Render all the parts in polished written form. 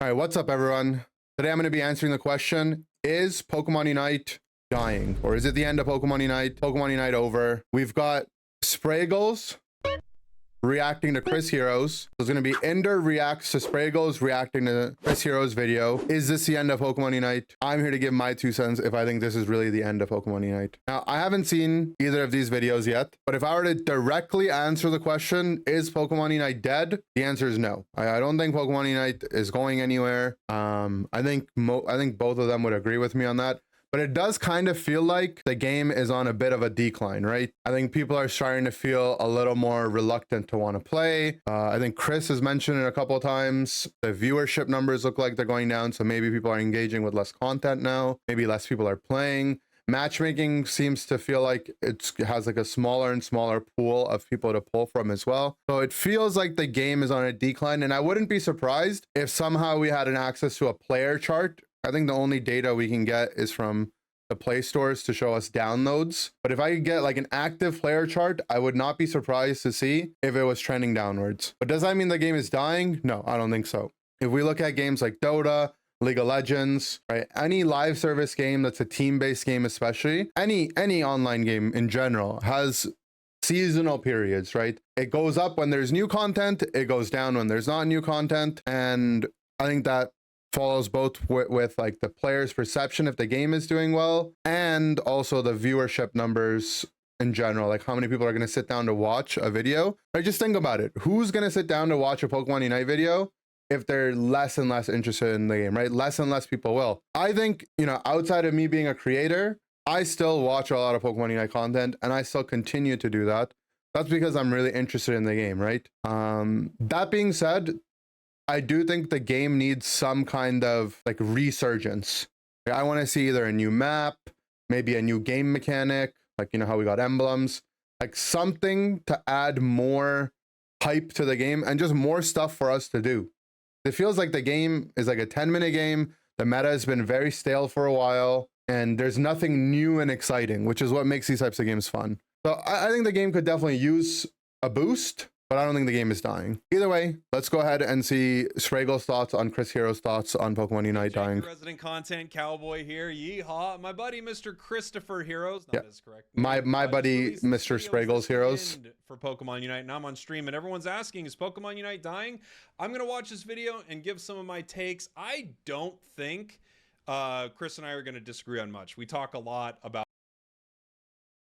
All right, what's up, everyone? Today I'm going to be answering the question, is Pokemon Unite dying? Or is it the end of Pokemon Unite? Pokemon Unite over? We've got Spragels reacting to Crisheroes. So it's going to be Inder reacts to Spragels reacting to Crisheroes video. Is this the end of Pokemon Unite? I'm here to give my 2 cents if I think this is really the end of Pokemon Unite. Now, I haven't seen either of these videos yet, but if I were to directly answer the question, is Pokemon Unite dead? The answer is no. I don't think Pokemon Unite is going anywhere. I think both of them would agree with me on that. But it does kind of feel like the game is on a bit of a decline, right? I think people are starting to feel a little more reluctant to want to play. I think Chris has mentioned it a couple of times. The viewership numbers look like they're going down, so maybe people are engaging with less content now. Maybe less people are playing. Matchmaking seems to feel like it has like a smaller and smaller pool of people to pull from as well. So it feels like the game is on a decline, and I wouldn't be surprised if somehow we had an access to a player chart. I think the only data we can get is from the Play stores to show us downloads. But if I could get like an active player chart, I would not be surprised to see if it was trending downwards. But does that mean the game is dying? No, I don't think so. If we look at games like Dota, League of Legends, right? Any live service game that's a team-based game, especially any online game in general, has seasonal periods, right? It goes up when there's new content, it goes down when there's not new content. And I think that follows both with like the player's perception if the game is doing well, and also the viewership numbers in general, like how many people are going to sit down to watch a video. Right? Just think about it. Who's going to sit down to watch a Pokemon Unite video if they're less and less interested in the game, right? Less and less people will. I think, you know, outside of me being a creator, I still watch a lot of Pokemon Unite content, and I still continue to do that. That's because I'm really interested in the game, right? That being said, I do think the game needs some kind of like resurgence. Like, I want to see either a new map, maybe a new game mechanic, like, you know, how we got emblems, like something to add more hype to the game and just more stuff for us to do. It feels like the game is like a 10-minute game. The meta has been very stale for a while, and there's nothing new and exciting, which is what makes these types of games fun. So I think the game could definitely use a boost, but I don't think the game is dying. Either way, let's go ahead and see Spragels' thoughts on Crisheroes' thoughts on Pokemon Unite dying. Resident content cowboy here. Yeehaw. My buddy, Mr. Christopher Heroes. That is correct. My buddy, Mr. Spragels Heroes. For Pokemon Unite, and I'm on stream, and everyone's asking, is Pokemon Unite dying? I'm going to watch this video and give some of my takes. I don't think Chris and I are going to disagree on much. We talk a lot about...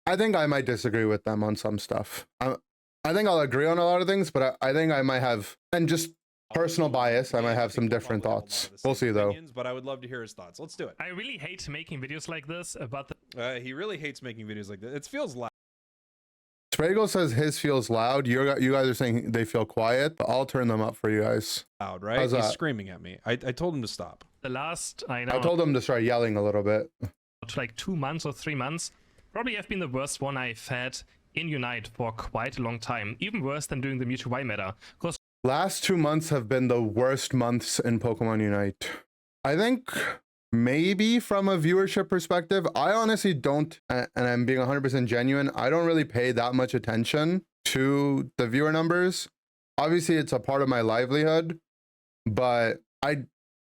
I think I might disagree with them on some stuff. I think I'll agree on a lot of things, but I think I might have, and just personal bias, I might have some different thoughts. We'll see though. But I would love to hear his thoughts. Let's do it. I really hate making videos like this about the... he really hates making videos like this. It feels loud. Spragel says his feels loud. You guys are saying they feel quiet. I'll turn them up for you guys. Loud, right? How's He's that? Screaming at me. I told him to stop. The last, I told him to start yelling a little bit. Like 2 months or 3 months, probably have been the worst one I've had in Unite for quite a long time, even worse than doing the Mewtwo Y meta. Because last 2 months have been the worst months in Pokemon Unite. I think maybe from a viewership perspective, I honestly don't, and I'm being 100% genuine, I don't really pay that much attention to the viewer numbers. Obviously, it's a part of my livelihood, but I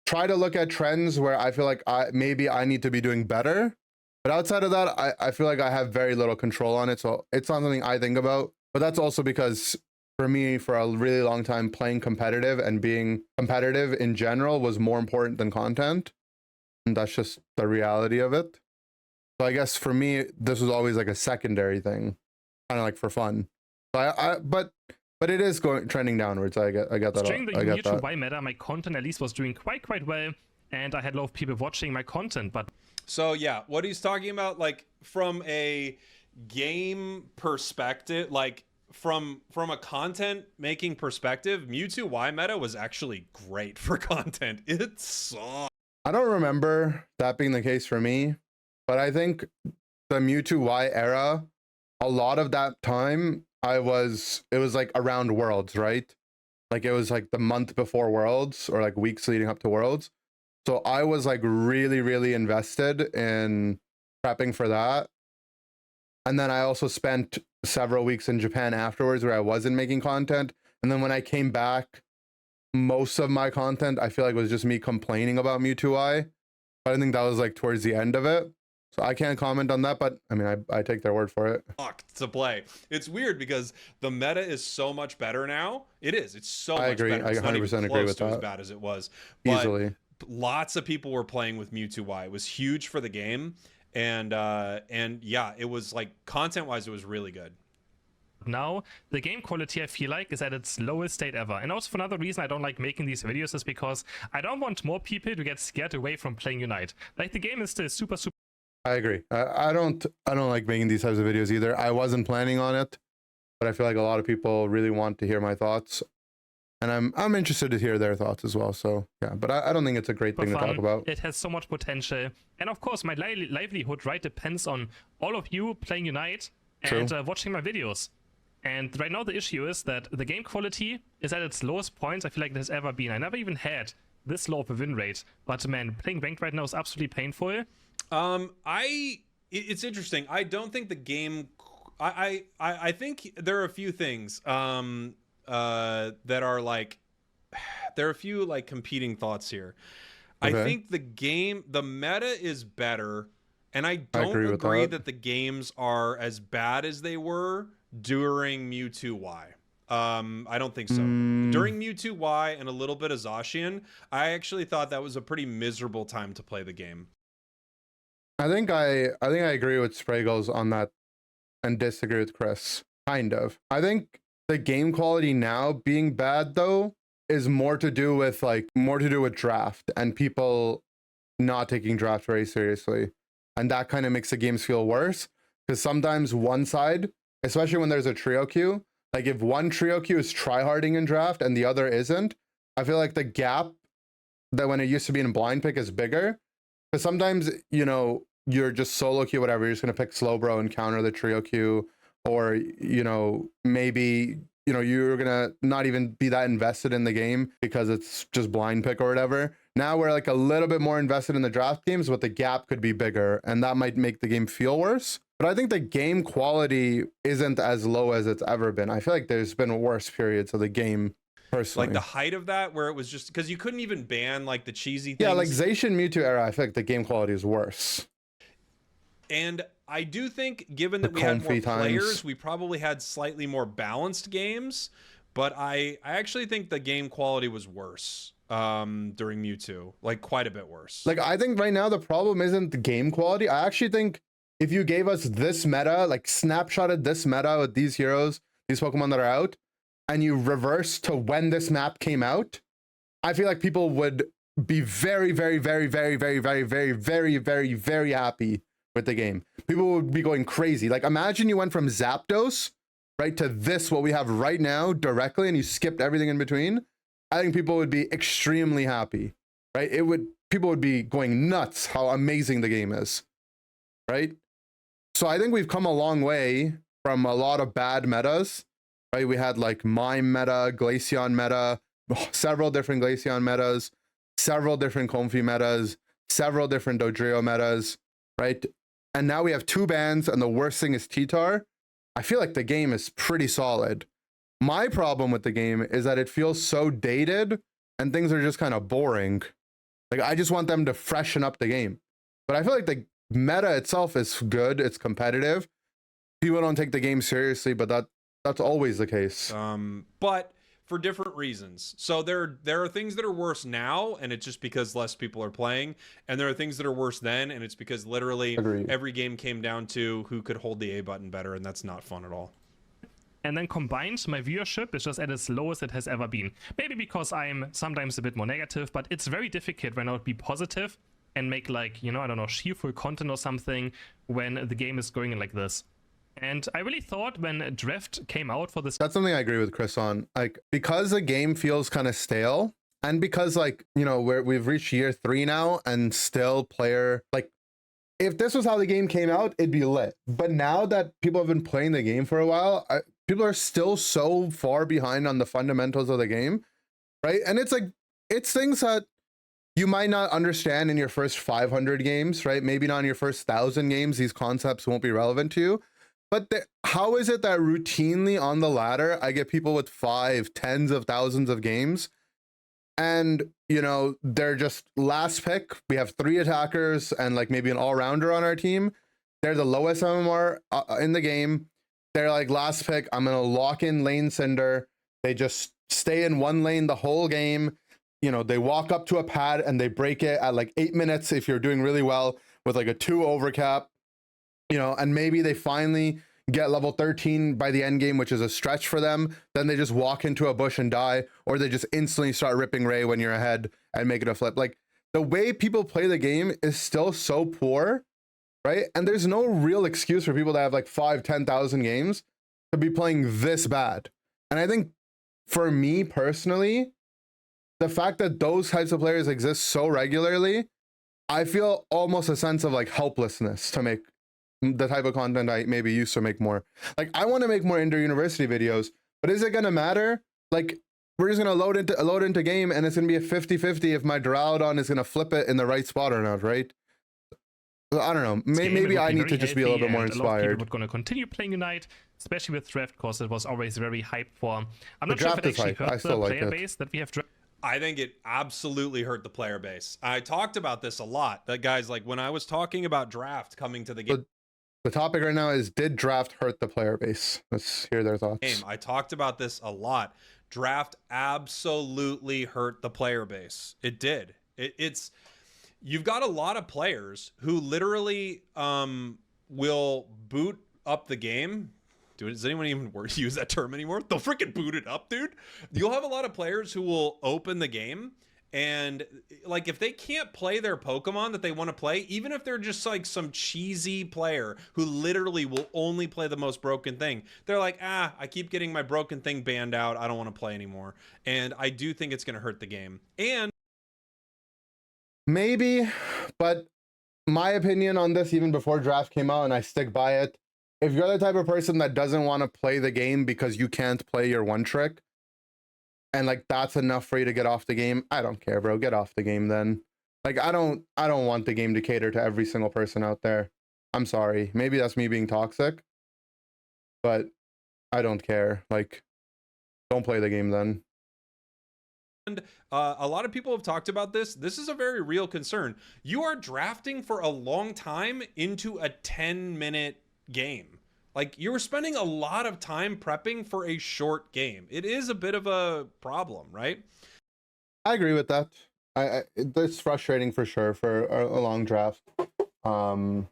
try to look at trends where I feel like maybe I need to be doing better. But outside of that, I feel like I have very little control on it, so it's not something I think about. But that's also because for me, for a really long time, playing competitive and being competitive in general was more important than content. And that's just the reality of it. So I guess for me, this was always like a secondary thing, kind of like for fun. So but it is trending downwards. I get that. During the Mewtwo Y meta, my content at least was doing quite well, and I had a lot of people watching my content, but... So yeah, what he's talking about, like from a game perspective, like from a content making perspective, Mewtwo Y meta was actually great for content. It sucked. I don't remember that being the case for me, but I think the Mewtwo Y era, a lot of that time it was like around Worlds, right? Like it was like the month before Worlds or like weeks leading up to Worlds. So I was like really, really invested in prepping for that. And then I also spent several weeks in Japan afterwards where I wasn't making content. And then when I came back, most of my content, I feel like, was just me complaining about Mewtwo. But I think that was like towards the end of it. So I can't comment on that, but I mean, I take their word for it. To play. It's weird because the meta is so much better now. It is. It's so I much agree. better. It's I not 100% even agree close with to as that. bad as it was. But Easily. lots of people were playing with Mewtwo Y. It was huge for the game. And yeah, it was like content-wise, it was really good. Now, the game quality, I feel like, is at its lowest state ever. And also for another reason I don't like making these videos is because I don't want more people to get scared away from playing Unite. Like, the game is still super I agree. I don't like making these types of videos either. I wasn't planning on it, but I feel like a lot of people really want to hear my thoughts. And I'm interested to hear their thoughts as well. So yeah, but I don't think it's a great thing to talk about. It has so much potential. And of course, my livelihood, right, depends on all of you playing Unite and watching my videos. And right now the issue is that the game quality is at its lowest point I feel like it has ever been. I never even had this low of a win rate. But man, playing ranked right now is absolutely painful. It's interesting. I don't think the game. I think there are a few things that are like, there are a few like competing thoughts here. Okay. I think the meta is better, and I don't agree that the games are as bad as they were during Mewtwo Y. I don't think so. During Mewtwo Y and a little bit of Zacian, I actually thought that was a pretty miserable time to play the game. I think I agree with Spragels on that and disagree with Chris. Kind of. I think the game quality now being bad though is more to do with draft and people not taking draft very seriously. And that kind of makes the games feel worse because sometimes one side, especially when there's a trio queue, like if one trio queue is tryharding in draft and the other isn't, I feel like the gap that when it used to be in blind pick is bigger. Because sometimes, you know, you're just solo queue, whatever, you're just going to pick Slowbro and counter the trio queue. Or, you know, maybe, you know, you're going to not even be that invested in the game because it's just blind pick or whatever. Now we're like a little bit more invested in the draft games, but the gap could be bigger and that might make the game feel worse. But I think the game quality isn't as low as it's ever been. I feel like there's been worse periods of the game. Personally. Like the height of that, where it was just because you couldn't even ban like the cheesy things. Yeah, like Zacian Mewtwo era, I feel like the game quality is worse. And I do think, given that we had more players, we probably had slightly more balanced games. But I actually think the game quality was worse during Mewtwo, like quite a bit worse. Like I think right now the problem isn't the game quality. I actually think if you gave us this meta, like snapshotted this meta with these heroes, these Pokemon that are out, and you reverse to when this map came out, I feel like people would be very, very, very, very, very, very, very, very, very, very happy with the game. People would be going crazy. Like imagine you went from Zapdos, right, to this, what we have right now directly, and you skipped everything in between. I think people would be extremely happy, right? People would be going nuts how amazing the game is, right? So I think we've come a long way from a lot of bad metas. Right, we had like Mime meta, Glaceon meta, several different Glaceon metas, several different Comfey metas, several different Dodrio metas, right? And now we have 2 bans, and the worst thing is T-Tar. I feel like the game is pretty solid. My problem with the game is that it feels so dated, and things are just kind of boring. Like I just want them to freshen up the game. But I feel like the meta itself is good. It's competitive. People don't take the game seriously, but that's always the case. But for different reasons. So there are things that are worse now, and it's just because less people are playing. And there are things that are worse then, and it's because literally every game came down to who could hold the A button better, and that's not fun at all. And then combined, my viewership is just at its lowest it has ever been. Maybe because I'm sometimes a bit more negative, but it's very difficult when I would be positive and make like, you know, I don't know, cheerful content or something when the game is going in like this. And I really thought when Drift came out for this... That's something I agree with Chris on. Like, because the game feels kind of stale, and because, like, you know, we've reached year 3 now, and still player... Like, if this was how the game came out, it'd be lit. But now that people have been playing the game for a while, people are still so far behind on the fundamentals of the game, right? And it's like, it's things that you might not understand in your first 500 games, right? Maybe not in your first 1,000 games. These concepts won't be relevant to you. But how is it that routinely on the ladder, I get people with 5, tens of thousands of games and you know, they're just last pick. We have 3 attackers and like maybe an all-rounder on our team. They're the lowest MMR in the game. They're like last pick. I'm gonna lock in lane Cinder. They just stay in one lane the whole game. You know, they walk up to a pad and they break it at like 8 minutes if you're doing really well with like a 2 overcap. You know, and maybe they finally get level 13 by the end game, which is a stretch for them. Then they just walk into a bush and die, or they just instantly start ripping Ray when you're ahead and make it a flip. Like, the way people play the game is still so poor, right? And there's no real excuse for people that have like 5,000-10,000 games to be playing this bad. And I think for me personally, the fact that those types of players exist so regularly, I feel almost a sense of like helplessness to make the type of content I maybe used to make more. Like, I want to make more Inder University videos, but is it going to matter? Like, we're just going to load into game and it's going to be a 50-50 if my Duraludon is going to flip it in the right spot or not, right? I don't know. Maybe I need to just be a little bit more inspired. We're going to continue playing Unite, especially with draft, because it was always very hyped for. I'm not sure if it actually hurt the player base that we have drafted. I think it absolutely hurt the player base. I talked about this a lot. That guys, like when I was talking about draft coming to the game. The topic right now is, did draft hurt the player base? Let's hear their thoughts. I talked about this a lot. Draft absolutely hurt the player base. It did. It's you've got a lot of players who literally will boot up the game. Dude, does anyone even use that term anymore? They'll freaking boot it up, dude. You'll have a lot of players who will open the game, and like if they can't play their Pokemon that they want to play, even if they're just like some cheesy player who literally will only play the most broken thing, they're like, I keep getting my broken thing banned out. I don't want to play anymore. And I do think it's going to hurt the game. And maybe, but my opinion on this, even before draft came out, and I stick by it, if you're the type of person that doesn't want to play the game because you can't play your one trick, and like that's enough for you to get off the game, I don't care, bro. Get off the game then. Like, I don't want the game to cater to every single person out there. I'm sorry. Maybe that's me being toxic, but I don't care. Like, don't play the game then. And a lot of people have talked about this. This is a very real concern. You are drafting for a long time into a 10-minute game. Like, you're spending a lot of time prepping for a short game. It is a bit of a problem, right? I agree with that. It's frustrating for sure for a long draft. Long,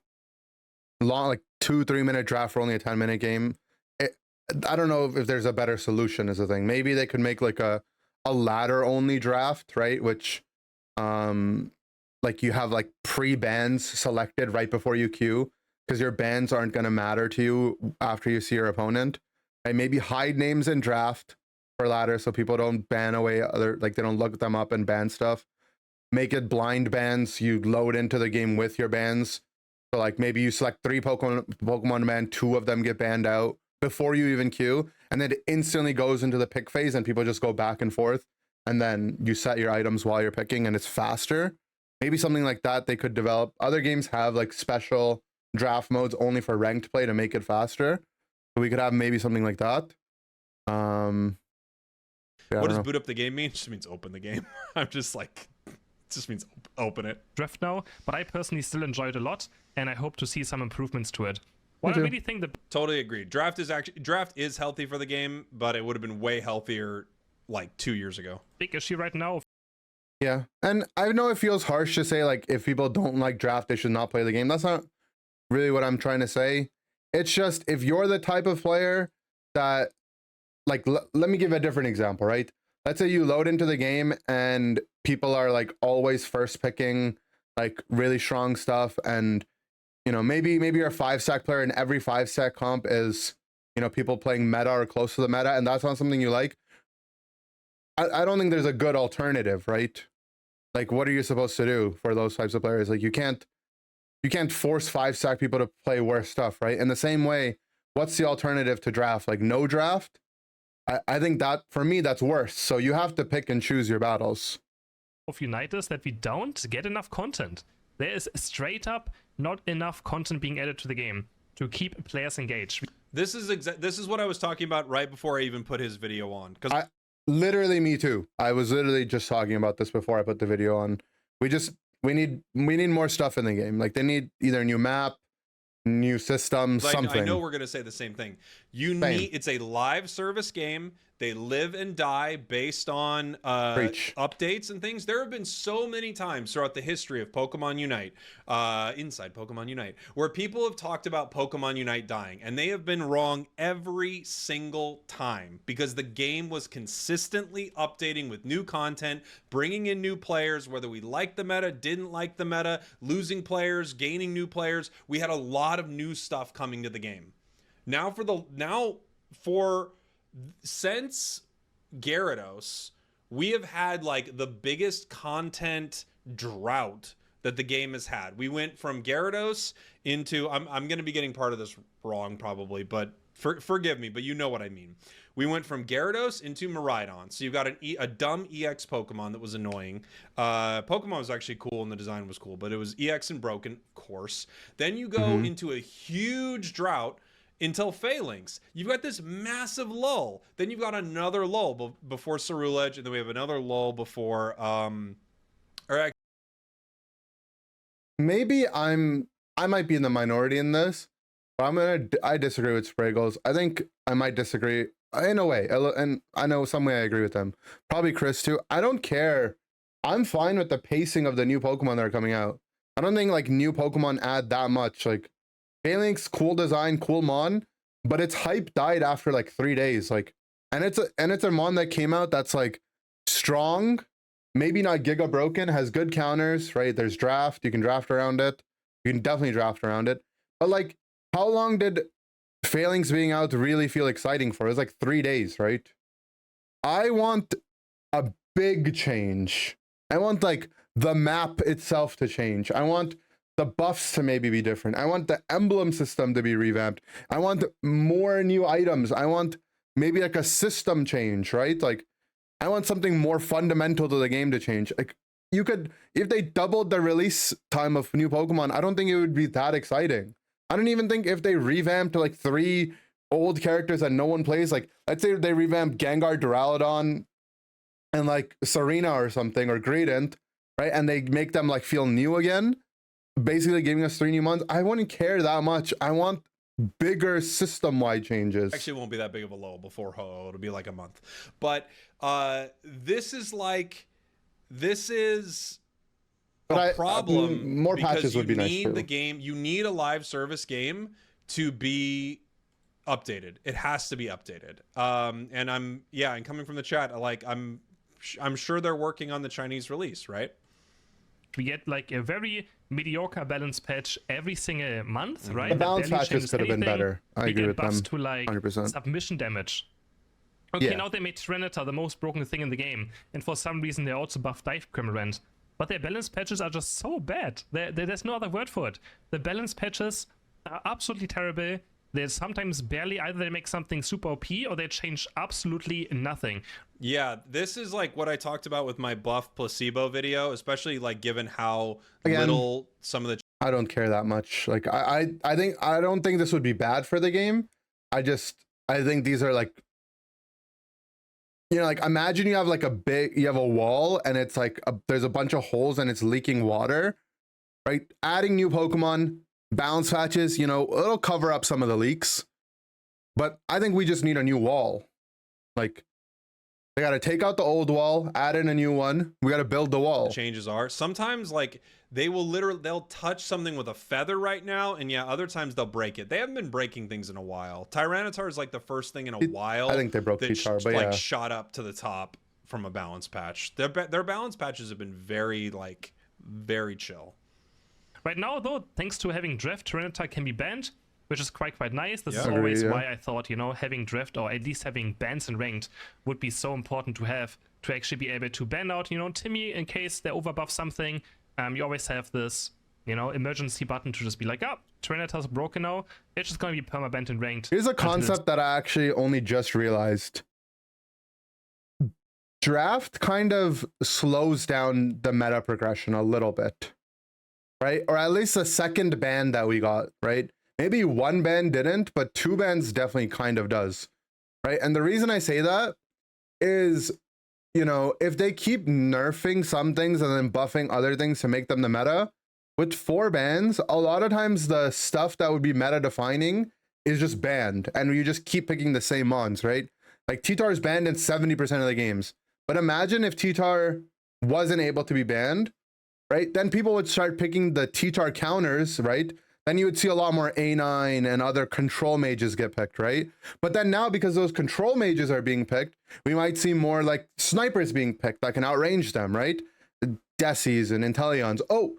like 2-3 minute draft for only a 10-minute game. I don't know if there's a better solution is the thing. Maybe they could make like a ladder only draft, right? Which like you have like pre-bans selected right before you queue, because your bans aren't going to matter to you after you see your opponent. And maybe hide names in draft for ladder so people don't ban away other, like they don't look them up and ban stuff. Make it blind bans. You load into the game with your bans. So like maybe you select 3 Pokemon ban, 2 of them get banned out before you even queue, and then it instantly goes into the pick phase and people just go back and forth, and then you set your items while you're picking and it's faster. Maybe something like that they could develop. Other games have like special draft modes only for ranked play to make it faster. So we could have maybe something like that. Yeah, what does boot up the game mean? It just means open the game. I'm just like, it just means open it. Draft now, but I personally still enjoy it a lot, and I hope to see some improvements to it. What I really think that totally agree. Draft is healthy for the game, but it would have been way healthier like 2 years ago. Big issue right now. Yeah, and I know it feels harsh to say like if people don't like draft, they should not play the game. That's not really what I'm trying to say. It's just if you're the type of player that like let me give a different example, right? Let's say you load into the game and people are like always first picking like really strong stuff, and you know, maybe you're a 5-stack player and every 5-stack comp is, you know, people playing meta or close to the meta, and that's not something you like. I don't think there's a good alternative, right? Like, what are you supposed to do for those types of players? Like, you can't force 5-stack people to play worse stuff, right? In the same way, what's the alternative to draft? Like, no draft? I think that, for me, that's worse. So you have to pick and choose your battles. Of Unite is that we don't get enough content. There is straight up not enough content being added to the game to keep players engaged. This is what I was talking about right before I even put his video on. Because Literally me too. I was literally just talking about this before I put the video on. We need more stuff in the game. Like they need either a new map, new system, something. I know we're gonna say the same thing. It's a live service game. They live and die based on updates and things. There have been so many times throughout the history of Pokemon Unite, inside Pokemon Unite, where people have talked about Pokemon Unite dying, and they have been wrong every single time because the game was consistently updating with new content, bringing in new players, whether we liked the meta, didn't like the meta, losing players, gaining new players. We had a lot of new stuff coming to the game. Since Gyarados, we have had like the biggest content drought that the game has had. We went from Gyarados into, I'm going to be getting part of this wrong probably, but forgive me, but you know what I mean. We went from Gyarados into Miraidon. So you've got a dumb EX Pokemon that was annoying. Pokemon was actually cool and the design was cool, but it was EX and broken, of course. Then you go into a huge drought until Phalanx. You've got this massive lull. Then you've got another lull before Ceruledge, and then we have another lull before maybe I might be in the minority in this, but I disagree with Spragels. I think I might disagree in a way, and I know some way I agree with them. Probably Chris too. I don't care. I'm fine with the pacing of the new Pokemon that are coming out. I don't think like new Pokemon add that much. Like Phalanx, cool design, cool mon, but its hype died after like 3 days. Like, and it's a mon that came out that's like strong, maybe not giga broken, has good counters, right? There's draft, you can draft around it. You can definitely draft around it. But like, how long did Phalanx being out really feel exciting for? It was like 3 days, right? I want a big change. I want like the map itself to change. I want the buffs to maybe be different. I want the emblem system to be revamped. I want more new items. I want maybe like a system change, right? Like I want something more fundamental to the game to change. Like you could, if they doubled the release time of new Pokemon, I don't think it would be that exciting. I don't even think if they revamped to like 3 old characters that no one plays, like let's say they revamped Gengar, Duraludon, and like Serena or something, or Greedent, right? And they make them like feel new again, basically giving us 3 new months. I wouldn't care that much. I want bigger system-wide changes. Actually, it won't be that big of a lull before Ho-Oh. It'll be like a month. But this is a problem. More patches would be nice too. You need a live service game to be updated. It has to be updated. And coming from the chat, I'm sure they're working on the Chinese release, right? We get like a very mediocre balance patch every single month, right? The balance patches could have been better. I agree with them. To like 100%. submission damage. Okay, now they made Tyranitar the most broken thing in the game, and for some reason they also buffed Dive Crimorant. But their balance patches are just so bad. There's no other word for it. The balance patches are absolutely terrible. They sometimes barely, either they make something super OP or they change absolutely nothing. Yeah, this is like what I talked about with my buff placebo video, especially like given how little some of the... I don't care that much. Like I don't think this would be bad for the game. I think these are like, you know, like imagine you have like you have a wall and it's like there's a bunch of holes and it's leaking water, right? Adding new Pokemon, balance patches, you know, it'll cover up some of the leaks, but I think we just need a new wall. Like they got to take out the old wall, add in a new one. We got to build the wall. The changes are sometimes like they'll touch something with a feather right now, and other times they'll break it. They haven't been breaking things in a while. Tyranitar is like the first thing in a while. I think they broke T-Char, but like shot up to the top from a balance patch. Their balance patches have been very chill. Right now, though, thanks to having Drift, Tyranitar can be banned, which is quite nice. This is Agree, always why I thought, you know, having Drift or at least having bans in ranked would be so important to have, to actually be able to ban out, you know, Timmy in case they overbuff something. You always have this, you know, emergency button to just be like, oh, Tyranitar's broken now. It's just going to be perma-banned in ranked. Here's a concept that I actually only just realized. Draft kind of slows down the meta progression a little bit, right? Or at least the second ban that we got, right? Maybe 1 ban didn't, but 2 bans definitely kind of does, right? And the reason I say that is, you know, if they keep nerfing some things and then buffing other things to make them the meta, with 4 bans, a lot of times the stuff that would be meta defining is just banned, and you just keep picking the same mons, right? Like T-Tar is banned in 70% of the games. But imagine if T-Tar wasn't able to be banned, right? Then people would start picking the T-Tar counters, right? Then you would see a lot more A9 and other control mages get picked, right? But then now, because those control mages are being picked, we might see more like snipers being picked that can outrange them, right? The Desis and Intellions. Oh,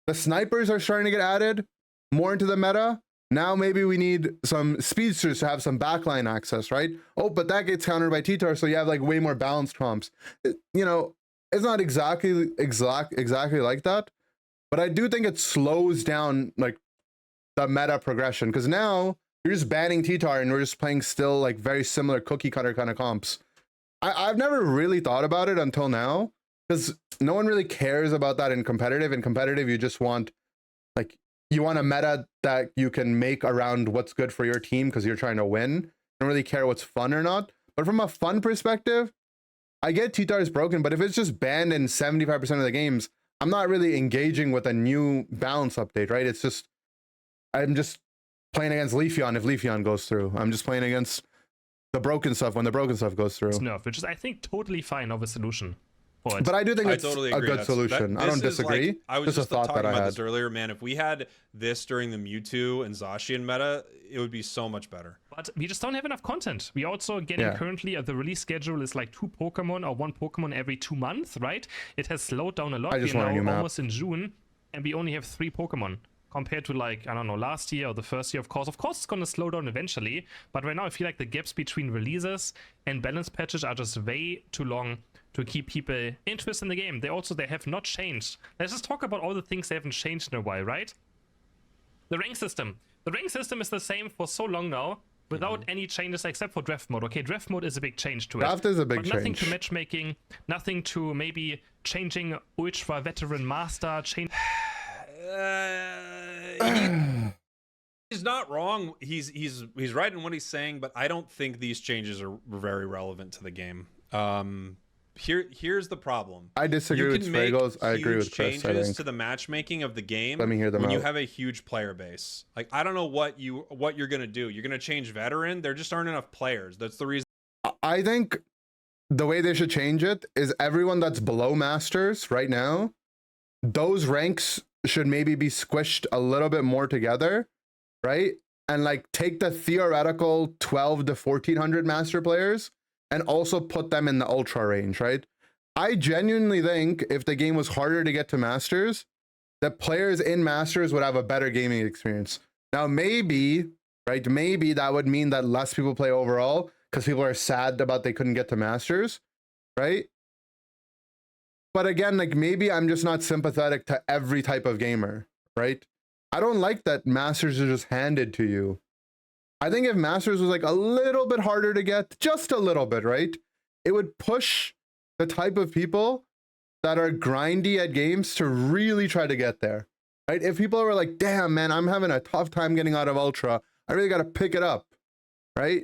the snipers are starting to get added more into the meta. Now maybe we need some speedsters to have some backline access, right? Oh, but that gets countered by T-Tar, so you have like way more balanced comps. You know, it's not exactly like that, but I do think it slows down like the meta progression, because now you're just banning T-Tar and we're just playing still like very similar cookie cutter kind of comps. I've never really thought about it until now, because no one really cares about that in competitive. In competitive, you just want like, you want a meta that you can make around what's good for your team because you're trying to win. You don't really care what's fun or not. But from a fun perspective, I get T-Tar is broken, but if it's just banned in 75% of the games, I'm not really engaging with a new balance update, right? It's just, I'm just playing against Leafeon if Leafeon goes through. I'm just playing against the broken stuff when the broken stuff goes through. It's nerf, which is, I think, totally fine of a solution. But I do think it's totally a good solution. I don't disagree. Like, I was just a thought talking that I about had. this earlier, man. If we had this during the Mewtwo and Zacian meta, it would be so much better. But we just don't have enough content. We also getting currently the release schedule is like 2 Pokemon or 1 Pokemon every 2 months, right? It has slowed down a lot. I just We're want a new now map. almost in June, and we only have 3 Pokemon compared to, like, I don't know, last year or the first year. Of course it's gonna slow down eventually, but right now I feel like the gaps between releases and balance patches are just way too long to keep people interested in the game. They have not changed. Let's just talk about all the things they haven't changed in a while, right? The rank system. The rank system is the same for so long now, without any changes except for draft mode. Okay, draft mode is a big change to it. Draft is a big but nothing change. to matchmaking, nothing to maybe changing ultra veteran master, change. He's not wrong. He's right in what he's saying, but I don't think these changes are very relevant to the game. Here's the problem. I disagree with Spragels. I agree with Chris. Changes to the matchmaking of the game. Let me hear them when out. you have a huge player base. Like, I don't know what you're gonna do. You're gonna change veteran. There just aren't enough players. That's the reason. I think the way they should change it is everyone that's below masters right now, those ranks should maybe be squished a little bit more together, right? And like take the theoretical 12 to 1400 master players and also put them in the ultra range, right? I genuinely think if the game was harder to get to masters, that players in masters would have a better gaming experience. Now, maybe, right? Maybe that would mean that less people play overall because people are sad about they couldn't get to masters, right? But again, like maybe I'm just not sympathetic to every type of gamer, right? I don't like that masters are just handed to you. I think if masters was like a little bit harder to get, just a little bit, right? It would push the type of people that are grindy at games to really try to get there, right? If people were like, damn, man, I'm having a tough time getting out of Ultra, I really got to pick it up, right?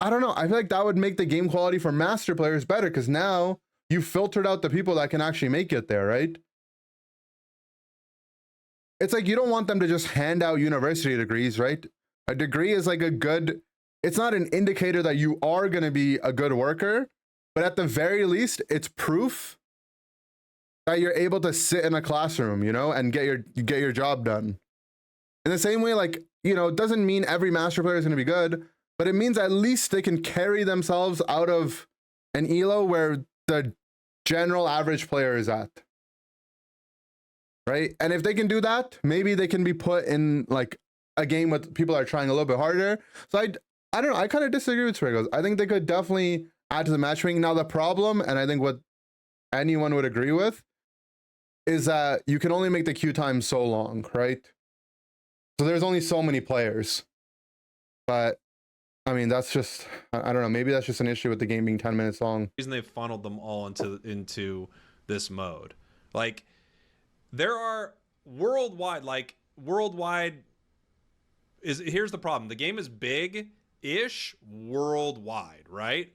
I don't know. I feel like that would make the game quality for master players better because now you filtered out the people that can actually make it there, right? It's like you don't want them to just hand out university degrees, right? A degree is like it's not an indicator that you are going to be a good worker, but at the very least, it's proof that you're able to sit in a classroom, you know, and get your job done. In the same way, like, you know, it doesn't mean every master player is going to be good, but it means at least they can carry themselves out of an elo where the general average player is at. Right? And if they can do that, maybe they can be put in like a game with people that are trying a little bit harder. So I don't know. I kind of disagree with Spragels. I think they could definitely add to the matchmaking. Now the problem, and I think what anyone would agree with, is that you can only make the queue time so long, right? So there's only so many players. But I mean, that's just, I don't know. Maybe that's just an issue with the game being 10 minutes long. The reason they've funneled them all into this mode. Like, there are worldwide here's the problem. The game is big-ish worldwide, right?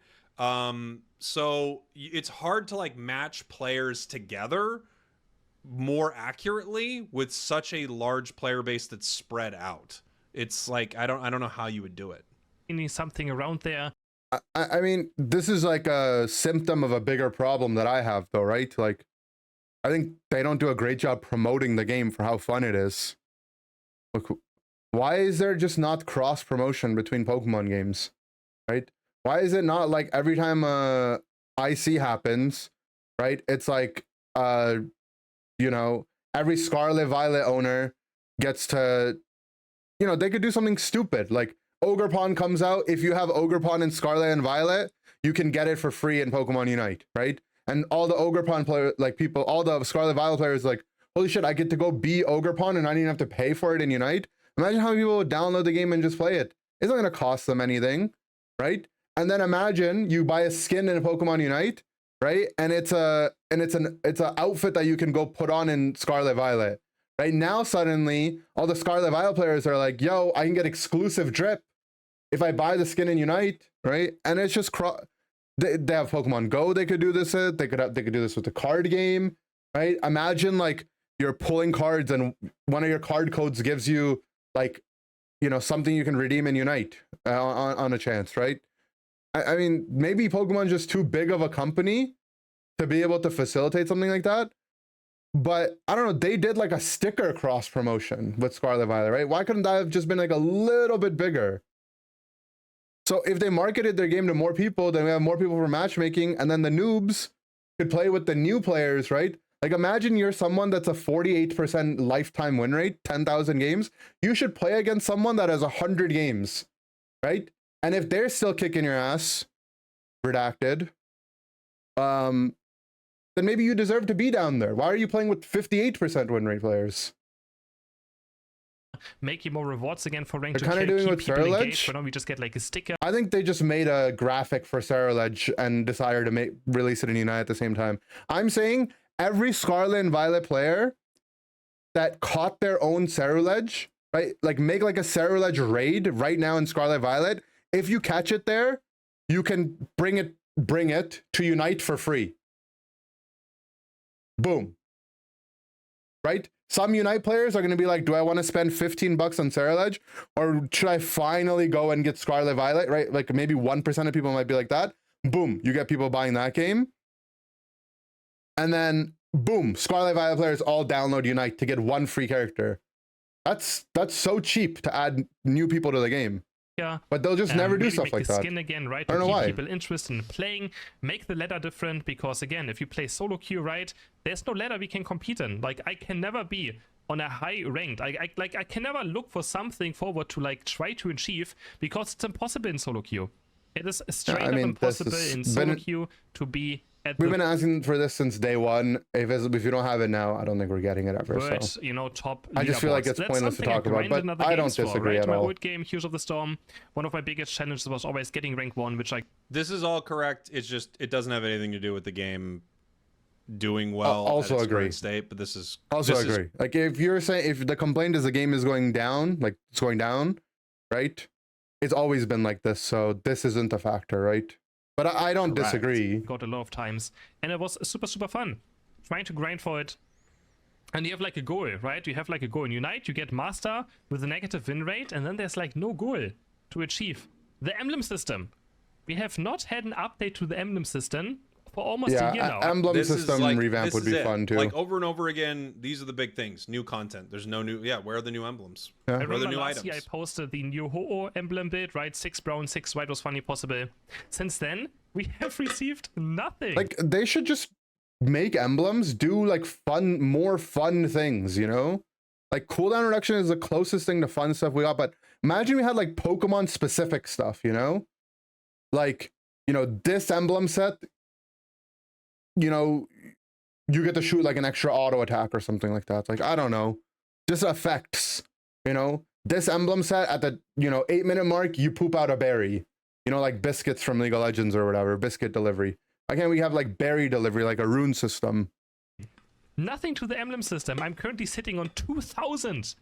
So it's hard to like match players together more accurately with such a large player base that's spread out. It's like I don't know how you would do it. You need something around there. I mean, this is like a symptom of a bigger problem that I have, though, right? Like, I think they don't do a great job promoting the game for how fun it is. Look, why is there just not cross promotion between Pokemon games, right? Why is it not like every time IC happens, right? It's like, you know, every Scarlet Violet owner gets to, you know, they could do something stupid like Ogerpon comes out. If you have Ogerpon in Scarlet and Violet, you can get it for free in Pokemon Unite, right? And all the Ogerpon player, like people, all the Scarlet Violet players, like, holy shit, I get to go be Ogerpon and I don't even have to pay for it in Unite. Imagine how many people would download the game and just play it. It's not going to cost them anything, right? And then imagine you buy a skin in a Pokemon Unite, right? And it's an outfit that you can go put on in Scarlet Violet. Right now, suddenly, all the Scarlet Violet players are like, yo, I can get exclusive drip if I buy the skin in Unite, right? And it's just they have Pokemon Go. They could do this. They could do this with the card game, right? Imagine like you're pulling cards and one of your card codes gives you like, you know, something you can redeem in Unite on a chance, right? I mean, maybe Pokemon's just too big of a company to be able to facilitate something like that. But I don't know, they did like a sticker cross promotion with Scarlet Violet, right? Why couldn't that have just been like a little bit bigger? So if they marketed their game to more people, then we have more people for matchmaking, and then the noobs could play with the new players, right? Like imagine you're someone that's a 48% lifetime win rate, 10,000 games. You should play against someone that has 100 games, right? And if they're still kicking your ass, redacted, then maybe you deserve to be down there. Why are you playing with 58% win rate players? Make you more rewards again for ranked. They're kind of doing with Ceruledge. But now we just get like a sticker. I think they just made a graphic for Ceruledge and decided to release it in Unite at the same time. I'm saying every Scarlet and Violet player that caught their own Ceruledge, right? Like make like a Ceruledge raid right now in Scarlet Violet. If you catch it there, you can bring it to Unite for free. Boom. Right? Some Unite players are going to be like, do I want to spend $15 on Ceruledge? Or should I finally go and get Scarlet Violet? Right? Like maybe 1% of people might be like that. Boom. You get people buying that game. And then boom, Scarlet Violet players all download Unite to get one free character. That's so cheap to add new people to the game. Yeah, but they'll just never do stuff like that. Skin again, right? I don't know why. People interested in playing, make the ladder different, because again, if you play solo queue, right, there's no ladder we can compete in. Like I can never be on a high ranked. I can never look for something forward to like try to achieve because it's impossible in solo queue. It is straight up impossible in solo queue to be. We've been asking for this since day one. If you don't have it now, I don't think we're getting it ever. But, so you know, top. I just feel like it's pointless to talk about, but I don't disagree at all. My old game, Heroes of the Storm, one of my biggest challenges was always getting rank 1, which This is all correct. It's just it doesn't have anything to do with the game doing well. Also at its agree. Current state, but this is agree. Like if you're saying if the complaint is the game is going down, like it's going down, right? It's always been like this, so this isn't a factor, right? But I don't disagree. Got a lot of times, and it was super fun, trying to grind for it. And you have like a goal, right? You have like a goal in Unite. You get Master with a negative win rate, and then there's like no goal to achieve. The emblem system. We have not had an update to the emblem system for almost a year now. Emblem system revamp would be fun too. Like over and over again, these are the big things. New content. There's no new. Yeah, where are the new emblems? Yeah. Where are the new items? I posted the new Ho-Oh emblem build, right? 6 brown, 6 white was finally possible. Since then, we have received nothing. Like they should just make emblems do like more fun things, you know? Like cooldown reduction is the closest thing to fun stuff we got, but imagine we had like Pokemon specific stuff, you know? Like, you know, this emblem set, you know, you get to shoot like an extra auto attack or something like that. Like, I don't know, just effects, you know, this emblem set at the, you know, 8-minute mark, you poop out a berry, you know, like biscuits from League of Legends or whatever, biscuit delivery. Why can't we have like berry delivery, like a rune system? Nothing to the emblem system. I'm currently sitting on 2,000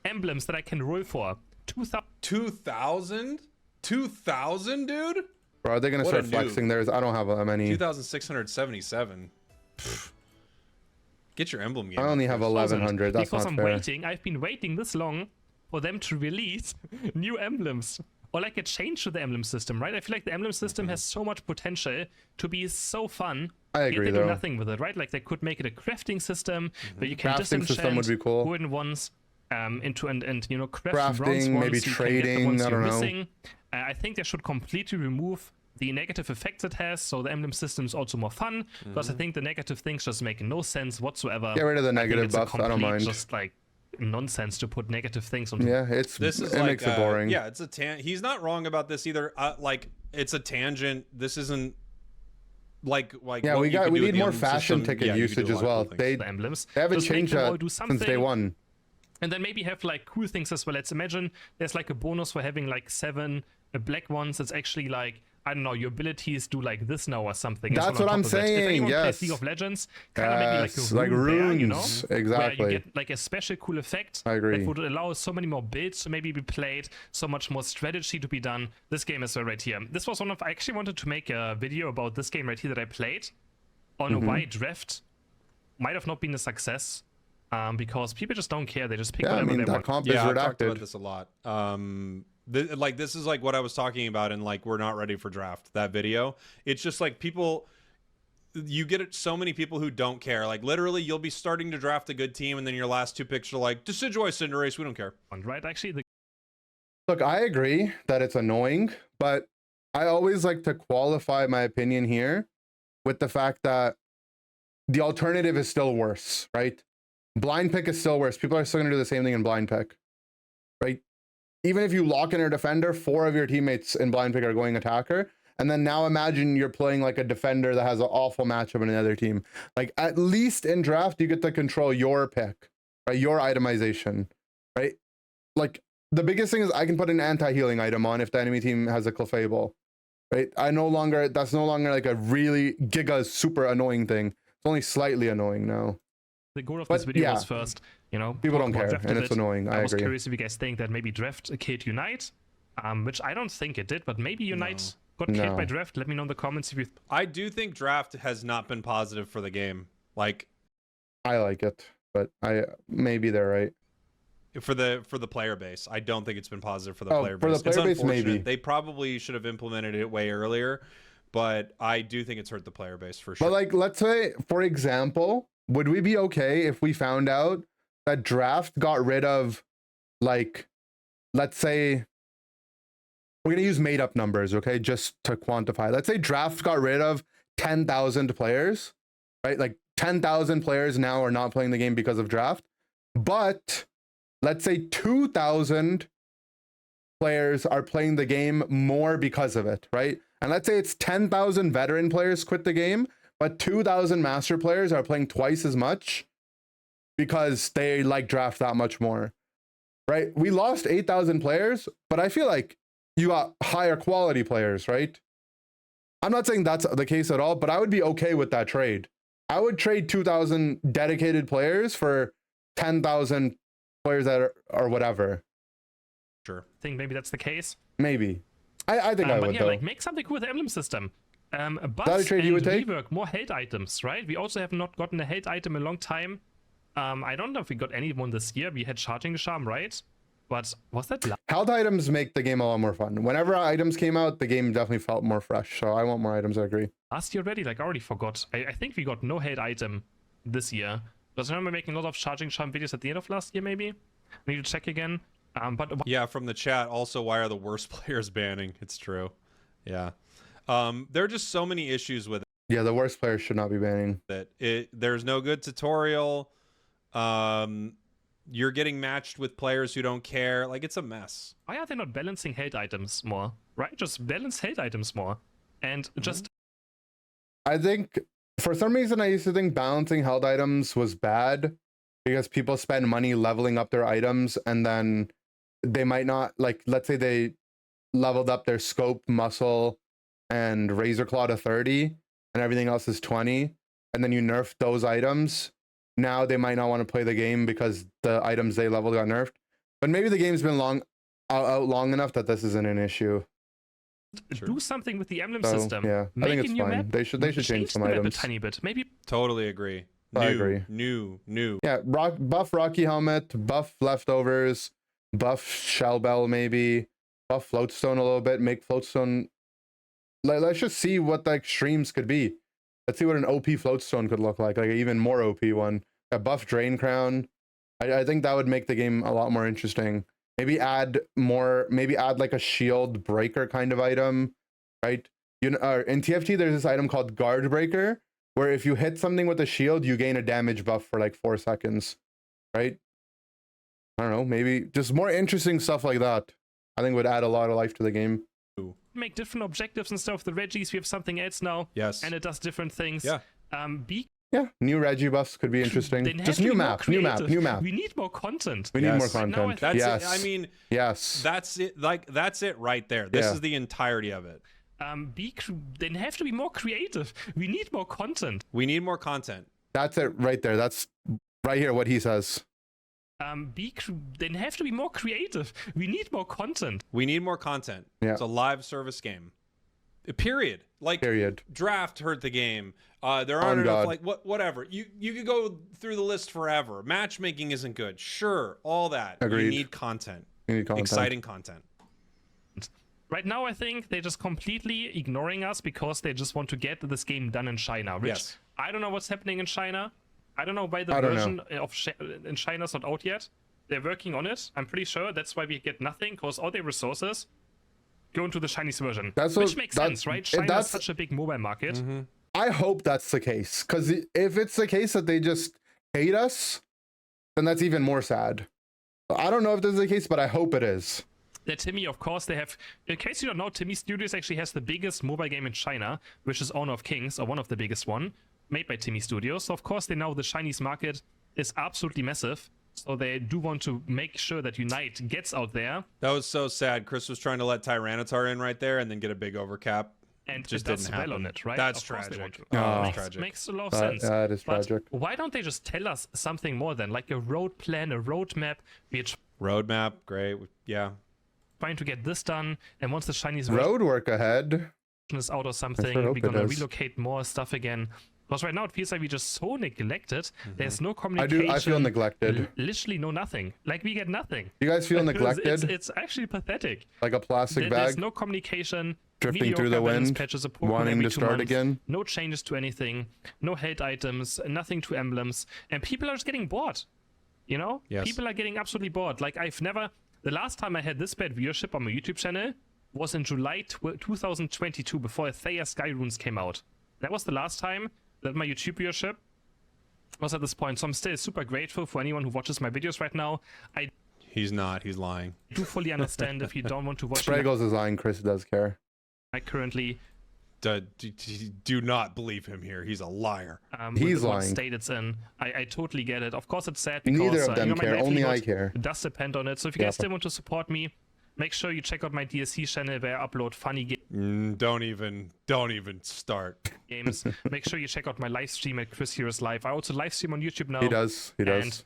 emblems that I can roll for. 2,000? 2,000? 2,000, dude? Bro, are they gonna What a start flexing theirs? I don't have that many. 2,677. Get your emblem game. I only have 1,100. That's because not I'm fair. waiting. I've been waiting this long for them to release new emblems or like a change to the emblem system, right? I feel like the emblem system has so much potential to be so fun. I Yet agree they do though. nothing with it, right? Like they could make it a crafting system where you can Crafting system would be cool. golden ones into and you know craft bronze Crafting, ones, maybe so you can get the trading. ones I you're don't know. missing. I think they should completely remove the negative effects it has, so the emblem system is also more fun. Because I think the negative things just make no sense whatsoever. Get rid of the I think negative it's a buffs. I don't complete mind. Just like nonsense to put negative things on. Yeah, This is it like makes it boring. yeah, it's a he's not wrong about this either. Like it's a tangent. This isn't like Yeah, what we you could do need with the more emblem fashion system. ticket Yeah, you could do usage a as lot of well. cool things. The emblems. They haven't Just make changed them all that do since day something. one. And then maybe have like cool things as well. Let's imagine there's like a bonus for having like 7 black ones. It's actually like, I don't know, your abilities do like this now or something. It's That's on what I'm top of it. If saying, anyone plays yes. League of Legends, kind of Yes, maybe like like a rune bear, you know? runes, Where exactly. you get like a special cool effect I agree. that would allow so many more builds to maybe be played, so much more strategy to be done. This game is right here. This was one of, I actually wanted to make a video about this game right here that I played on Mm-hmm. why draft might have not been a success. Because people just don't care. They just pick Yeah, I whatever mean they that want. comp is Yeah, I've talked about redacted. this a lot. Like this is like what I was talking about in like we're not ready for draft, that video. It's just like people, you get it, so many people who don't care. Like literally you'll be starting to draft a good team and then your last 2 picks are like Decidueye Cinderace, we don't care. Right? Actually, the Look, I agree that it's annoying, but I always like to qualify my opinion here with the fact that the alternative is still worse, right? Blind pick is still worse. People are still going to do the same thing in blind pick, right? Even if you lock in a defender, 4 of your teammates in blind pick are going attacker. And then now imagine you're playing like a defender that has an awful matchup in another team. Like at least in draft, you get to control your pick, right? Your itemization, right? Like the biggest thing is I can put an anti-healing item on if the enemy team has a Clefable, right? That's no longer like a really giga super annoying thing. It's only slightly annoying now. the goal of But, this video yeah. was first, you know, People don't Pokemon care, drafted and it's it. annoying. I was agree. curious if you guys think that maybe draft killed Unite, which I don't think it did, but maybe Unite got killed by No. draft. Let me know in the comments if you. I do think draft has not been positive for the game. Like I like it, but maybe they're right. for the player base. I don't think it's been positive for the Oh, player for base. the player It's base, maybe. unfortunate. They probably should have implemented it way earlier, but I do think it's hurt the player base for sure. But like, let's say, for example, would we be okay if we found out that draft got rid of, like, let's say, we're gonna use made up numbers, okay, just to quantify. Let's say draft got rid of 10,000 players, right? Like 10,000 players now are not playing the game because of draft, but let's say 2,000 players are playing the game more because of it, right? And let's say it's 10,000 veteran players quit the game, but 2,000 master players are playing twice as much because they like draft that much more, right? We lost 8,000 players, but I feel like you got higher quality players, right? I'm not saying that's the case at all, but I would be okay with that trade. I would trade 2,000 dedicated players for 10,000 players that are whatever. Sure. I think maybe that's the case. Maybe. I think I But would, yeah, though. like make something cool with the emblem system. That a But trade you would take? rework more held items, right? We also have not gotten a held item in a long time. I don't know if we got any one this year. We had Charging Charm, right? But was that Held items make the game a lot more fun. Whenever items came out, the game definitely felt more fresh. So I want more items, I agree. last year already? Like I already forgot. I think we got no held item this year. Because I remember making a lot of Charging Charm videos at the end of last year, maybe. I need to check again. But Yeah, from the chat. Also, why are the worst players banning? It's true. Yeah. There are just so many issues with Yeah, the worst players should not be banning. it. There's no good tutorial. You're getting matched with players who don't care. Like, it's a mess. why are they not balancing held items more? Right? Just balance held items more. And just I think for some reason I used to think balancing held items was bad because people spend money leveling up their items and then they might not, like, let's say they leveled up their scope, muscle, and razor claw to 30 and everything else is 20, and then you nerf those items. Now they might not want to play the game because the items they leveled got nerfed. But maybe the game's been out long enough that this isn't an issue. do something with the emblem So, system. yeah, I Make think a it's new fine. map, They should change some the map items. a tiny bit. Maybe Totally agree. I agree. New. Yeah, buff Rocky Helmet, buff Leftovers, buff Shell Bell maybe, buff Floatstone a little bit, make Floatstone... let's just see what the extremes could be. Let's see what an OP Floatstone could look like an even more OP one. A buff Drain Crown. I think that would make the game a lot more interesting. Maybe add like a shield breaker kind of item, right? In TFT, there's this item called Guard Breaker, where if you hit something with a shield, you gain a damage buff for like 4 seconds, right? I don't know, maybe just more interesting stuff like that. I think would add a lot of life to the game. make different objectives and stuff. The Reggies, we have something else now. Yes. And it does different things. Yeah. Yeah, new Reggie buffs could be interesting. Just new map. We need more content. We need more content. That's yes. it. I mean, yes. That's it. Like, that's it right there. This is the entirety of it. They have to be more creative. We need more content. We need more content. That's it right there. That's right here what he says. They have to be more creative. We need more content. We need more content. Yeah. It's a live service game. Period. Like, period. Draft hurt the game. There aren't enough, like, whatever. You could go through the list forever. Matchmaking isn't good. Sure, all that. Agreed. You need content. You need content. Exciting content. Right now, I think they're just completely ignoring us because they just want to get this game done in China. Which I don't know what's happening in China. I don't know why the version in China is not out yet. They're working on it. I'm pretty sure that's why we get nothing, because all their resources go into the Chinese version. Which makes sense, right? China is such a big mobile market. Mm-hmm. I hope that's the case, because if it's the case that they just hate us, then that's even more sad. I don't know if this is the case, but I hope it is. Timmy, of course, they have... In case you don't know, Timmy Studios actually has the biggest mobile game in China, which is Honor of Kings, or one of the biggest one, made by Timmy Studios. So, of course, they know the Chinese market is absolutely massive. So they do want to make sure that Unite gets out there. That was so sad. Chris was trying to let Tyranitar in right there and then get a big overcap. And just it didn't happen. On it, right? That's tragic. Makes a lot of sense. That is tragic. But why don't they just tell us something more then? Like a road plan, a roadmap. Roadmap, great. Yeah. Trying to get this done, and once the Chinese road work ahead is out or something, we're gonna relocate more stuff again. Because right now it feels like we just so neglected. Mm-hmm. There's no communication. I feel neglected. Literally no nothing. Like we get nothing. You guys feel neglected? It's actually pathetic. Like a plastic bag. There's no communication. Drifting through the wind, wanting to start again. No changes to anything. No held items. Nothing to emblems. And people are just getting bored. You know? Yes. People are getting absolutely bored. Like the last time I had this bad viewership on my YouTube channel was in July 2022, before Thea Sky Runes came out. That was the last time that my YouTube viewership was at this point. So I'm still super grateful for anyone who watches my videos right now. He's not. He's lying. I do fully understand if you don't want to watch. Spragels is lying. Chris does care. I currently do not believe him here. He's a liar. He's lying. State it's in. I totally get it. Of course, it's sad because neither of them care. Only I care. It does depend on it. So if you guys still want to support me, make sure you check out my DSC channel where I upload funny games. Don't even start. Games. Make sure you check out my live stream at Crisheroes Live. I also live stream on YouTube now. He does.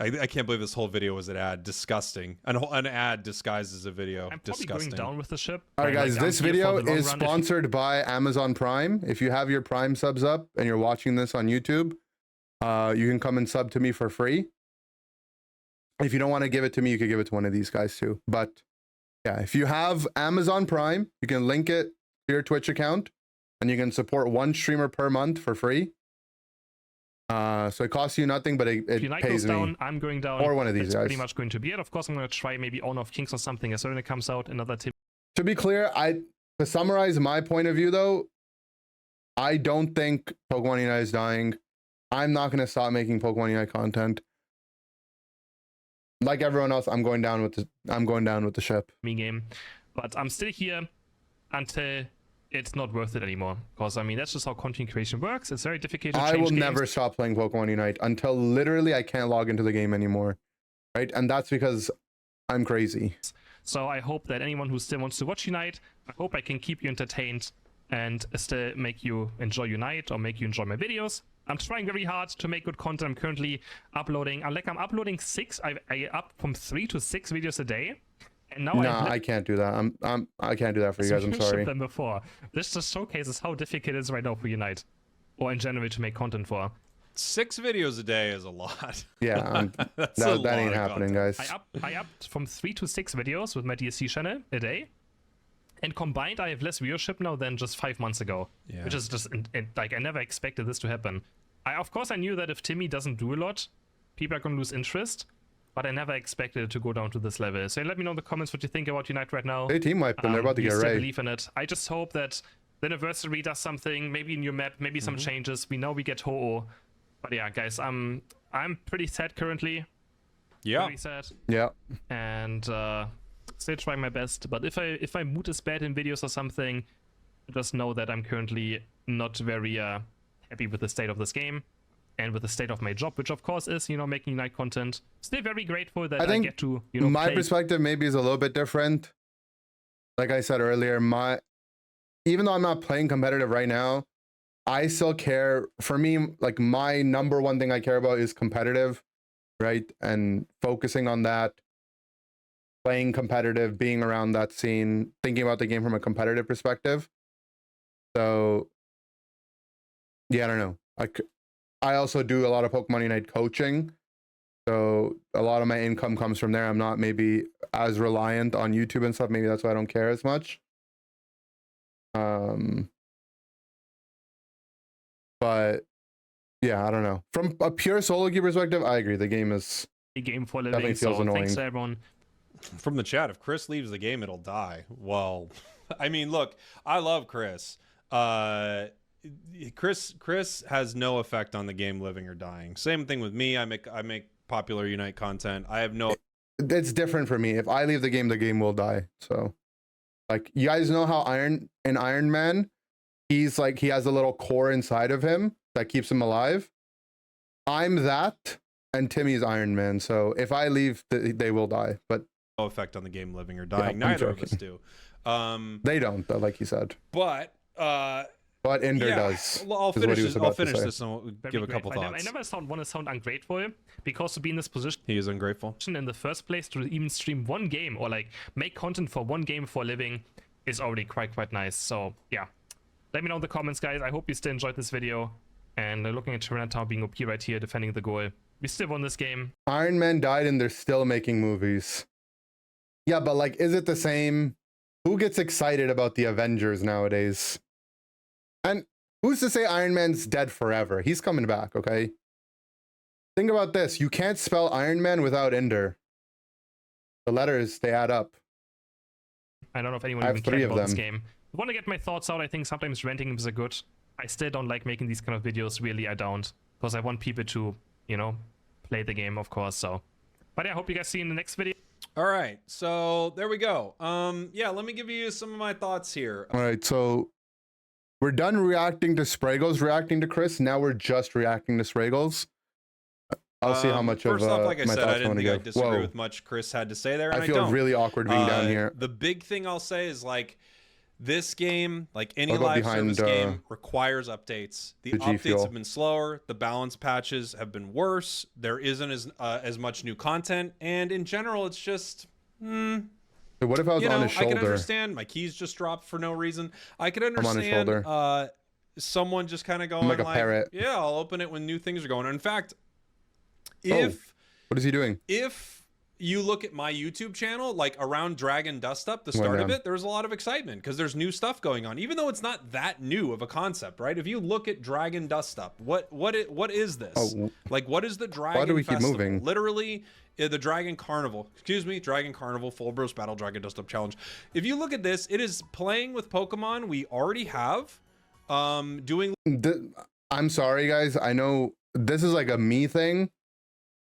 I can't believe this whole video was an ad. Disgusting. An ad disguised as a video. I'm probably disgusting. Going down with the ship. All right, guys. This video is sponsored by Amazon Prime. If you have your Prime subs up and you're watching this on YouTube, you can come and sub to me for free. If you don't want to give it to me, you could give it to one of these guys too. But yeah, if you have Amazon Prime, you can link it to your Twitch account and you can support one streamer per month for free. So it costs you nothing, but it pays me. Down, I'm going down. Or one of these guys. Pretty much going to be it. Of course, I'm going to try maybe Honor of Kings or something as soon as it comes out. Another tip. To be clear, to summarize my point of view though, I don't think Pokemon Unite is dying. I'm not going to stop making Pokemon Unite content. Like everyone else, I'm going down with the ship. Me game, but I'm still here until it's not worth it anymore. Because I mean, that's just how content creation works. It's very difficult to change I will games. never stop playing Pokemon Unite until literally I can't log into the game anymore, right? And that's because I'm crazy. So I hope that anyone who still wants to watch Unite, I hope I can keep you entertained and still make you enjoy Unite or make you enjoy my videos. I'm trying very hard to make good content. I'm currently uploading. I'm uploading 6. I up from 3 to 6 videos a day. And now Nah, I can't do that. I can't do that for you guys. I'm sorry. Than before. This just showcases how difficult it is right now for Unite, or in general to make content for. 6 videos a day is a lot. Yeah, that ain't happening, guys. I upped from 3 to 6 videos with my DSC channel a day, and combined I have less viewership now than just 5 months ago, which is just like I never expected this to happen. Of course I knew that if Timmy doesn't do a lot, people are gonna lose interest, but I never expected it to go down to this level. So let me know in the comments what you think about Unite right now. They team wiped them. They're about to get still right. believe in it. I just hope that the anniversary does something, maybe a new map, maybe some changes. We know we get Ho-Oh. But yeah, guys, I'm pretty sad currently. Yeah. Pretty sad. Yeah. And still trying my best. But if my mood is bad in videos or something, just know that I'm currently not very happy with the state of this game and with the state of my job, which of course is, making Unite content. Still very grateful that I get to, my play. perspective maybe is a little bit different. Like I said earlier, even though I'm not playing competitive right now, I still care. For me, like my number one thing I care about is competitive, right? And focusing on that, playing competitive, being around that scene, thinking about the game from a competitive perspective. So, yeah, I don't know. I also do a lot of Pokemon Unite coaching. So a lot of my income comes from there. I'm not maybe as reliant on YouTube and stuff. Maybe that's why I don't care as much. But yeah, I don't know. From a pure solo queue perspective, I agree. The game is a game for living. Definitely feels annoying. Thanks to everyone. From the chat, if Chris leaves the game, it'll die. Well, I mean, look, I love Chris. Chris has no effect on the game living or dying. Same thing with me. I make popular Unite content. I have no. It's different for me. If I leave the game will die. So, like, you guys know how Iron Man, he has a little core inside of him that keeps him alive. I'm that, and Timmy's Iron Man. So if I leave, they will die. But no effect on the game living or dying. Yeah, Neither of us do. They don't, like you said. But Inder does. Well, I'll finish this and we'll give a couple thoughts. I never want to sound ungrateful, because to be in this position, he is ungrateful in the first place, to even stream one game or like make content for one game for a living is already quite nice. So yeah, let me know in the comments, guys. I hope you still enjoyed this video, and looking at Chinatown being OP right here, defending the goal. We still won this game. Iron Man died and they're still making movies. Yeah, but like, is it the same? Who gets excited about the Avengers nowadays? And who's to say Iron Man's dead forever? He's coming back, okay? Think about this. You can't spell Iron Man without Inder. The letters, they add up. I don't know if anyone even cares about this game. I want to get my thoughts out. I think sometimes renting is good. I still don't like making these kind of videos. Really, I don't. Because I want people to, play the game, of course. So, but yeah, I hope you guys see you in the next video. All right. So there we go. Yeah, let me give you some of my thoughts here. All right. So we're done reacting to Spragels, reacting to Chris. Now we're just reacting to Spragels. I'll see how much first of off, like I my said, I thoughts didn't think I give. disagree with much Chris had to say there. And I feel really awkward being down here. The big thing I'll say is, like, this game, like any live service game, requires updates. The updates have been slower. The balance patches have been worse. There isn't as much new content, and in general, it's just. What if I was on his shoulder? I can understand my keys just dropped for no reason. I could understand someone just kind of going like a parrot. Yeah, I'll open it when new things are going on. In fact, what is he doing? If you look at my YouTube channel, like around Dragon Dust Up, the start of it, there was a lot of excitement because there's new stuff going on, even though it's not that new of a concept, right? If you look at Dragon Dust Up, what is this? Like, what is the Dragon Why do we Festival? keep moving? Literally, the Dragon Carnival. Excuse me, Dragon Carnival Full Bros Battle Dragon Dust Up Challenge. If you look at this, it is playing with Pokemon we already have. Doing. I'm sorry, guys. I know this is like a me thing.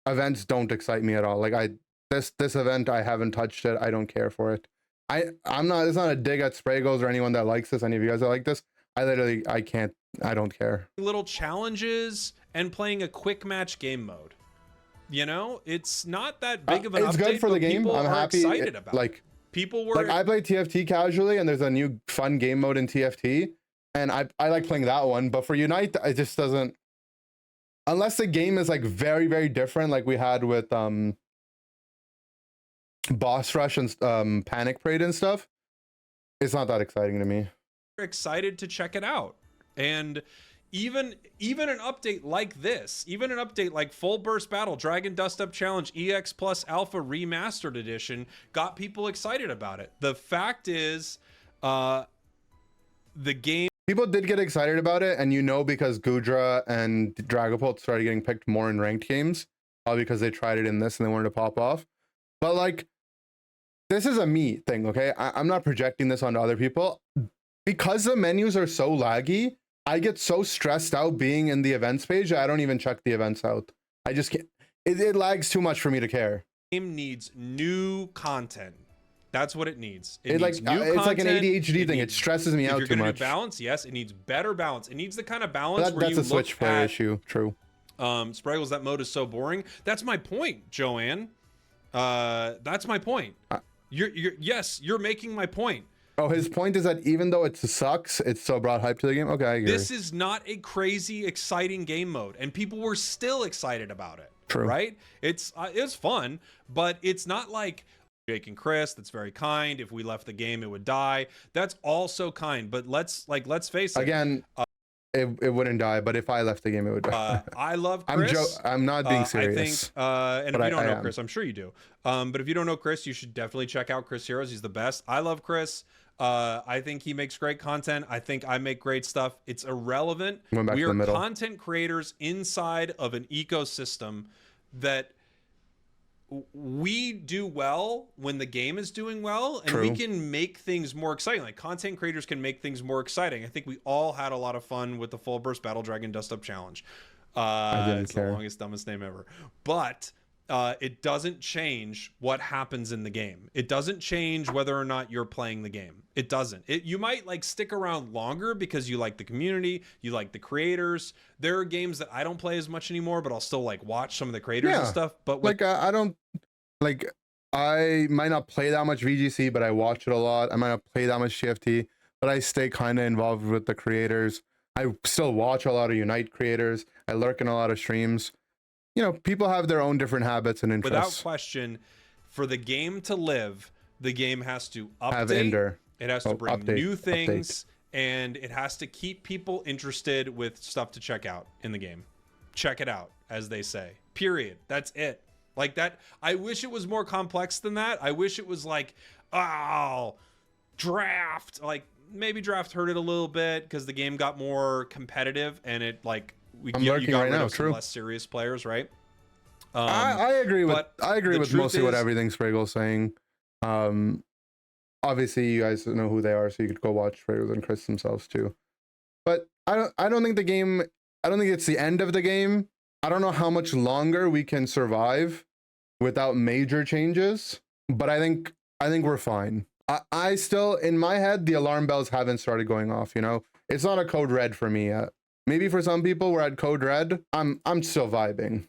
Events don't excite me at all. Like this event, I haven't touched it. I don't care for it. I'm not. It's not a dig at Spragels or anyone that likes this. Any of you guys that like this, I can't. I don't care. Little challenges and playing a quick match game mode. It's not that big of an update. It's good for the game. I'm happy. Excited about like people were like I play TFT casually, and there's a new fun game mode in TFT, and I like playing that one. But for Unite, it just doesn't. Unless the game is like very, very different, like we had with boss rush and panic parade and stuff, it's not that exciting to me. Excited to check it out. And even an update like this, even an update like Full Burst Battle Dragon Dust Up Challenge EX Plus Alpha Remastered Edition got people excited about it. The fact is, the game, people did get excited about it, and because Gudra and Dragapult started getting picked more in ranked games, probably because they tried it in this and they wanted to pop off. But like, this is a me thing, okay? I'm not projecting this onto other people. Because the menus are so laggy, I get so stressed out being in the events page, I don't even check the events out. I just can't. It lags too much for me to care. game needs new content. That's what it needs. It's like an ADHD thing. It stresses me out too much. Do balance, yes, it needs better balance. It needs the kind of balance where that's a Switch player issue. True. Spragels, that mode is so boring. That's my point, Joanne. That's my point. You're making my point. Oh, his point is that even though it sucks, it still brought hype to the game. Okay, I agree. This is not a crazy, exciting game mode, and people were still excited about it. True. Right? It's fun, but it's not like Jake and Chris. That's very kind. If we left the game, it would die. That's also kind. But let's face it. Again, it wouldn't die. But if I left the game, it would die. I love Chris. I'm not being serious. I think, and if you don't know Chris, I'm sure you do. But if you don't know Chris, you should definitely check out Crisheroes. He's the best. I love Chris. I think he makes great content. I think I make great stuff. It's irrelevant. We are content creators inside of an ecosystem that we do well when the game is doing well, and we can make things more exciting. Like, content creators can make things more exciting. I think we all had a lot of fun with the Full Burst Battle Dragon Dust Up Challenge. It's the longest, dumbest name ever. But it doesn't change what happens in the game. It doesn't change whether or not you're playing the game. It doesn't. You might like stick around longer because you like the community, you like the creators. There are games that I don't play as much anymore, but I'll still like watch some of the creators and stuff. But I don't like. I might not play that much VGC, but I watch it a lot. I might not play that much TFT, but I stay kind of involved with the creators. I still watch a lot of Unite creators. I lurk in a lot of streams. People have their own different habits and interests. Without question, for the game to live, the game has to update. Have Inder. It has to bring new things, and it has to keep people interested with stuff to check out in the game. Check it out, as they say. Period. That's it. Like that. I wish it was more complex than that. I wish it was like, draft. Like, maybe draft hurt it a little bit because the game got more competitive, and it you got rid of some less serious players, right? I agree with mostly what everything Spragel's saying. Obviously you guys know who they are, so you could go watch Spragels and Chris themselves too. But I don't think it's the end of the game. I don't know how much longer we can survive without major changes, but I think we're fine. I still, in my head, the alarm bells haven't started going off, It's not a code red for me yet. Maybe for some people we're at code red. I'm still vibing.